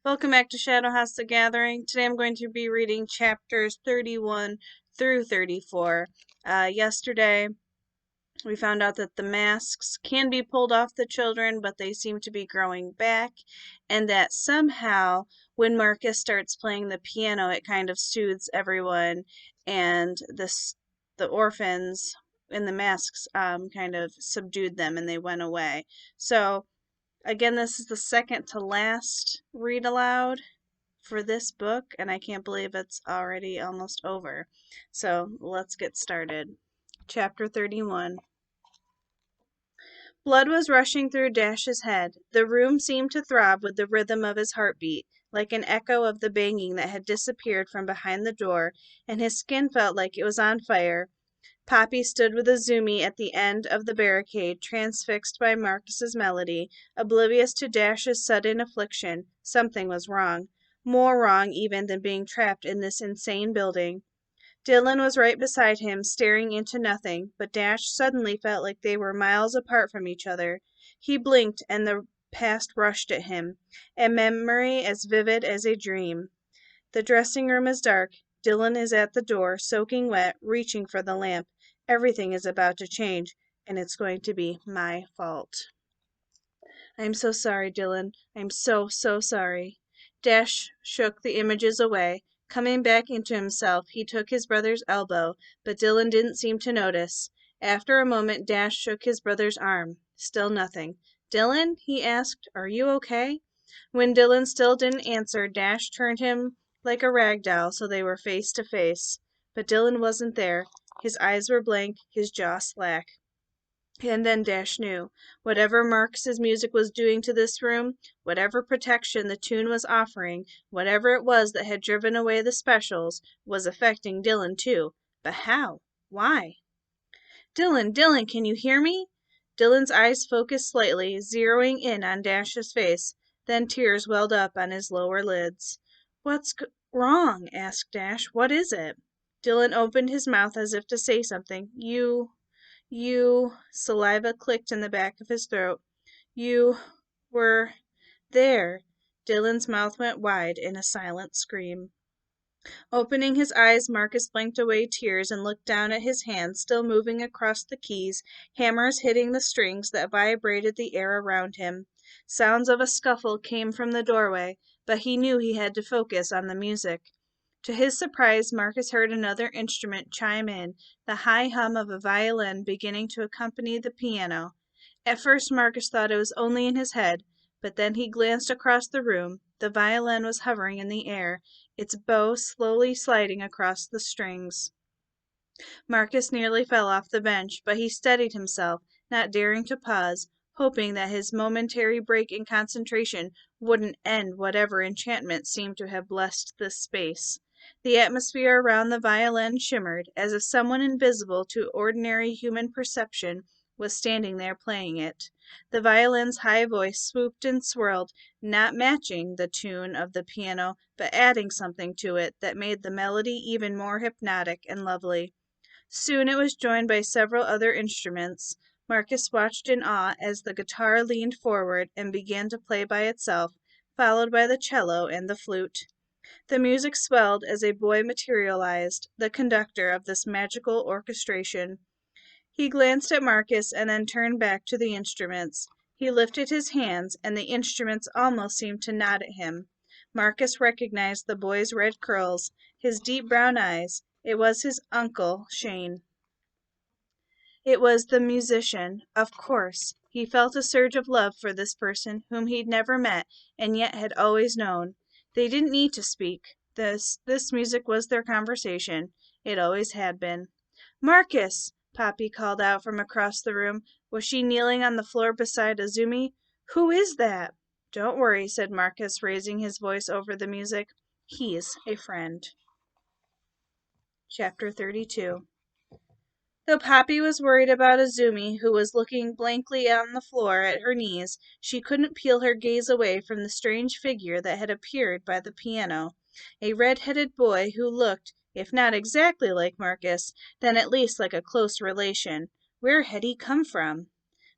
Welcome back to Shadow House The Gathering. Today I'm going to be reading chapters 31 through 34. Yesterday we found out that the masks can be pulled off the children, but they seem to be growing back, and that somehow when Marcus starts playing the piano, it kind of soothes everyone, and the orphans in the masks kind of subdued them and they went away. So again, this is the second to last read aloud for this book, and I can't believe it's already almost over. So let's get started. Chapter 31. Blood was rushing through Dash's head. The room seemed to throb with the rhythm of his heartbeat, like an echo of the banging that had disappeared from behind the door, and his skin felt like it was on fire. Poppy stood with Azumi at the end of the barricade, transfixed by Marcus's melody, oblivious to Dash's sudden affliction. Something was wrong. More wrong even than being trapped in this insane building. Dylan was right beside him, staring into nothing, but Dash suddenly felt like they were miles apart from each other. He blinked, and the past rushed at him, a memory as vivid as a dream. The dressing room is dark. Dylan is at the door, soaking wet, reaching for the lamp. Everything is about to change, and it's going to be my fault. I'm so sorry, Dylan. I'm so sorry. Dash shook the images away. Coming back into himself, he took his brother's elbow, but Dylan didn't seem to notice. After a moment, Dash shook his brother's arm. Still nothing. Dylan, he asked, are you okay? When Dylan still didn't answer, Dash turned him like a rag doll so they were face to face. But Dylan wasn't there. His eyes were blank, his jaw slack. And then Dash knew. Whatever Marcus's music was doing to this room, whatever protection the tune was offering, whatever it was that had driven away the specials, was affecting Dylan too. But how? Why? Dylan, can you hear me? Dylan's eyes focused slightly, zeroing in on Dash's face. Then tears welled up on his lower lids. What's wrong? Asked Dash. What is it? Dylan opened his mouth as if to say something. You, saliva clicked in the back of his throat. You were there. Dylan's mouth went wide in a silent scream. Opening his eyes, Marcus blinked away tears and looked down at his hands, still moving across the keys, hammers hitting the strings that vibrated the air around him. Sounds of a scuffle came from the doorway, but he knew he had to focus on the music. To his surprise, Marcus heard another instrument chime in, the high hum of a violin beginning to accompany the piano. At first Marcus thought it was only in his head, but then he glanced across the room. The violin was hovering in the air, its bow slowly sliding across the strings. Marcus nearly fell off the bench, but he steadied himself, not daring to pause, hoping that his momentary break in concentration wouldn't end whatever enchantment seemed to have blessed this space. The atmosphere around the violin shimmered, as if someone invisible to ordinary human perception was standing there playing it. The violin's high voice swooped and swirled, not matching the tune of the piano, but adding something to it that made the melody even more hypnotic and lovely. Soon it was joined by several other instruments. Marcus watched in awe as the guitar leaned forward and began to play by itself, followed by the cello and the flute. The music swelled as a boy materialized, the conductor of this magical orchestration. He glanced at Marcus and then turned back to the instruments. He lifted his hands, and the instruments almost seemed to nod at him. Marcus recognized the boy's red curls, his deep brown eyes. It was his uncle, Shane. It was the musician, of course. He felt a surge of love for this person whom he'd never met and yet had always known. They didn't need to speak. This music was their conversation. It always had been. Marcus! Poppy called out from across the room. Was she kneeling on the floor beside Azumi? Who is that? Don't worry, said Marcus, raising his voice over the music. He's a friend. Chapter 32. Though Poppy was worried about Azumi, who was looking blankly on the floor at her knees, she couldn't peel her gaze away from the strange figure that had appeared by the piano. A red-headed boy who looked, if not exactly like Marcus, then at least like a close relation. Where had he come from?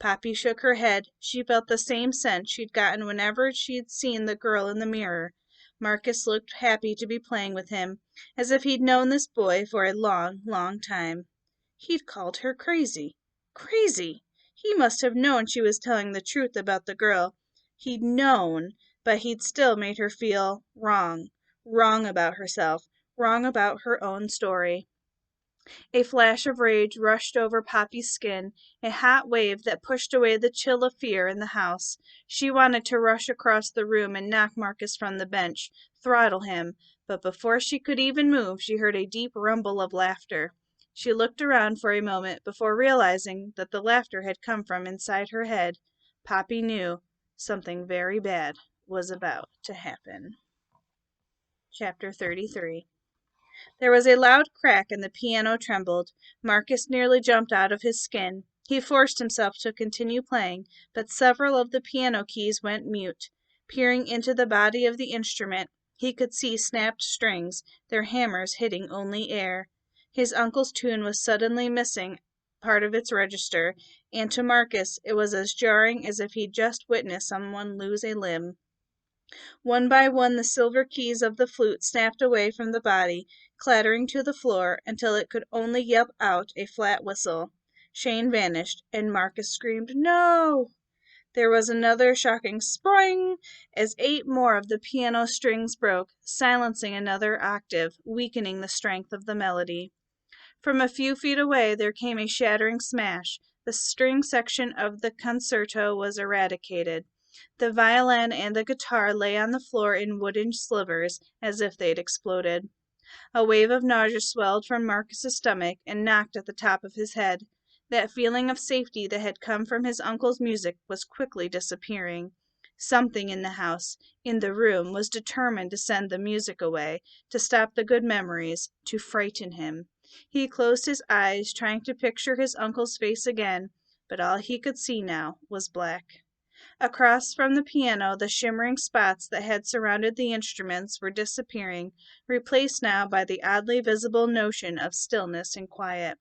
Poppy shook her head. She felt the same sense she'd gotten whenever she'd seen the girl in the mirror. Marcus looked happy to be playing with him, as if he'd known this boy for a long, long time. He'd called her crazy. Crazy! He must have known she was telling the truth about the girl. He'd known, but he'd still made her feel wrong. Wrong about herself. Wrong about her own story. A flash of rage rushed over Poppy's skin, a hot wave that pushed away the chill of fear in the house. She wanted to rush across the room and knock Marcus from the bench, throttle him, but before she could even move, she heard a deep rumble of laughter. She looked around for a moment before realizing that the laughter had come from inside her head. Poppy knew something very bad was about to happen. Chapter 33. There was a loud crack and the piano trembled. Marcus nearly jumped out of his skin. He forced himself to continue playing, but several of the piano keys went mute. Peering into the body of the instrument, he could see snapped strings, their hammers hitting only air. His uncle's tune was suddenly missing part of its register, and to Marcus it was as jarring as if he'd just witnessed someone lose a limb. One by one the silver keys of the flute snapped away from the body, clattering to the floor until it could only yelp out a flat whistle. Shane vanished, and Marcus screamed, "No!" There was another shocking spring as 8 more of the piano strings broke, silencing another octave, weakening the strength of the melody. From a few feet away there came a shattering smash. The string section of the concerto was eradicated. The violin and the guitar lay on the floor in wooden slivers, as if they'd exploded. A wave of nausea swelled from Marcus's stomach and knocked at the top of his head. That feeling of safety that had come from his uncle's music was quickly disappearing. Something in the house, in the room, was determined to send the music away, to stop the good memories, to frighten him. He closed his eyes, trying to picture his uncle's face again, but all he could see now was black. Across from the piano, the shimmering spots that had surrounded the instruments were disappearing, replaced now by the oddly visible notion of stillness and quiet.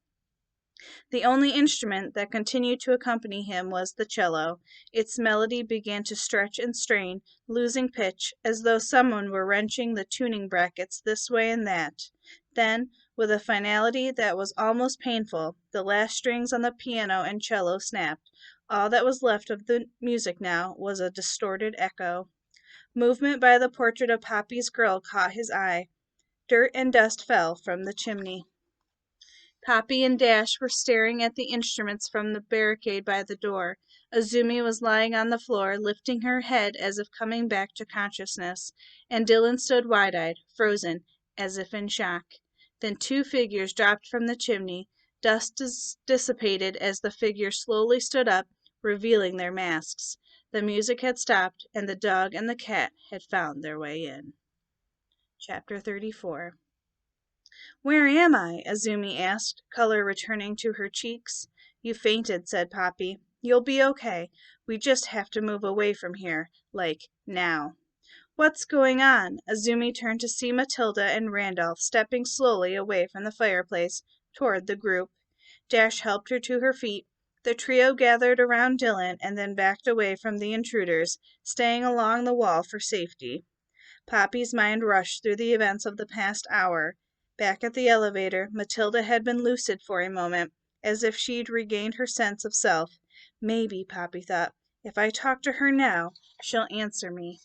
The only instrument that continued to accompany him was the cello. Its melody began to stretch and strain, losing pitch, as though someone were wrenching the tuning brackets this way and that. Then, with a finality that was almost painful, the last strings on the piano and cello snapped. All that was left of the music now was a distorted echo. Movement by the portrait of Poppy's girl caught his eye. Dirt and dust fell from the chimney. Poppy and Dash were staring at the instruments from the barricade by the door. Azumi was lying on the floor, lifting her head as if coming back to consciousness, and Dylan stood wide-eyed, frozen, as if in shock. Then 2 figures dropped from the chimney. Dust dissipated as the figures slowly stood up, revealing their masks. The music had stopped, and the dog and the cat had found their way in. Chapter 34. "Where am I?" Azumi asked, color returning to her cheeks. "You fainted," said Poppy. "You'll be okay. We just have to move away from here. Like, now." "What's going on?" Azumi turned to see Matilda and Randolph stepping slowly away from the fireplace, toward the group. Dash helped her to her feet. The trio gathered around Dylan and then backed away from the intruders, staying along the wall for safety. Poppy's mind rushed through the events of the past hour. Back at the elevator, Matilda had been lucid for a moment, as if she'd regained her sense of self. Maybe, Poppy thought, if I talk to her now, she'll answer me.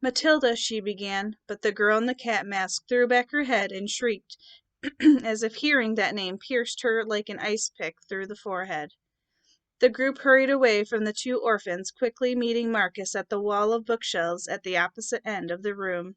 "Matilda," she began, but the girl in the cat mask threw back her head and shrieked, as if hearing that name pierced her like an ice pick through the forehead. The group hurried away from the 2 orphans, quickly meeting Marcus at the wall of bookshelves at the opposite end of the room.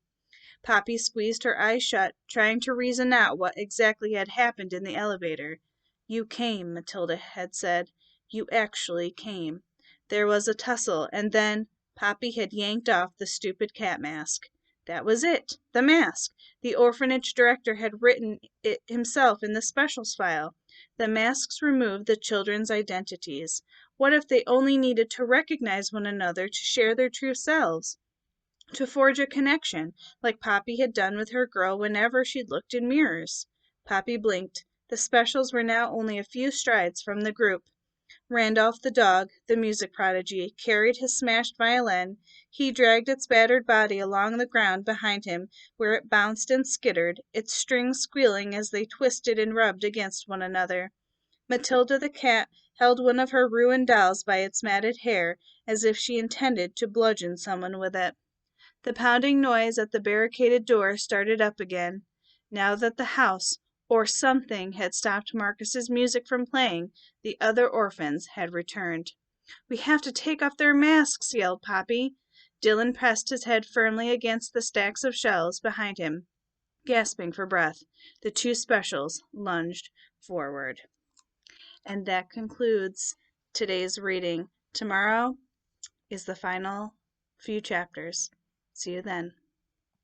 Poppy squeezed her eyes shut, trying to reason out what exactly had happened in the elevator. "You came," Matilda had said. "You actually came." There was a tussle, and then Poppy had yanked off the stupid cat mask. That was it! The mask! The orphanage director had written it himself in the specials file. The masks removed the children's identities. What if they only needed to recognize one another to share their true selves? To forge a connection, like Poppy had done with her girl whenever she'd looked in mirrors. Poppy blinked. The specials were now only a few strides from the group. Randolph the dog, the music prodigy, carried his smashed violin. He dragged its battered body along the ground behind him, where it bounced and skittered, its strings squealing as they twisted and rubbed against one another. Matilda the cat held one of her ruined dolls by its matted hair, as if she intended to bludgeon someone with it. The pounding noise at the barricaded door started up again. Now that the house, or something, had stopped Marcus's music from playing, the other orphans had returned. "We have to take off their masks!" yelled Poppy. Dylan pressed his head firmly against the stacks of shells behind him. Gasping for breath, the two specials lunged forward. And that concludes today's reading. Tomorrow is the final few chapters. See you then.